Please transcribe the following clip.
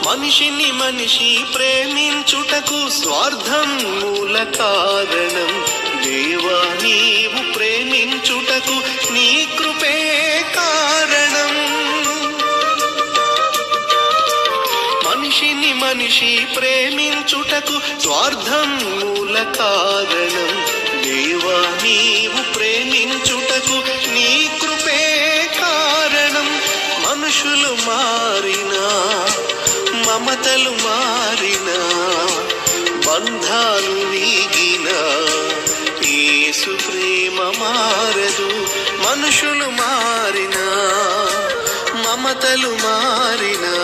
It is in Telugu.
మనిషిని మనిషి ప్రేమించుటకు స్వార్థం మూల కారణం. దేవా నీవు ప్రేమించుటకు నీ కృపే కారణం. మనిషిని మనిషి ప్రేమించుటకు స్వార్థం మూల కారణం. దేవా నీవు ప్రేమించుటకు నీ కృపే కారణం. మనుషులు మారినా, మమతలు మారినా, బంధాలు వీగినా, యేసు ప్రేమ మారదు. మనుషులు మారినా, మమతలు మారినా,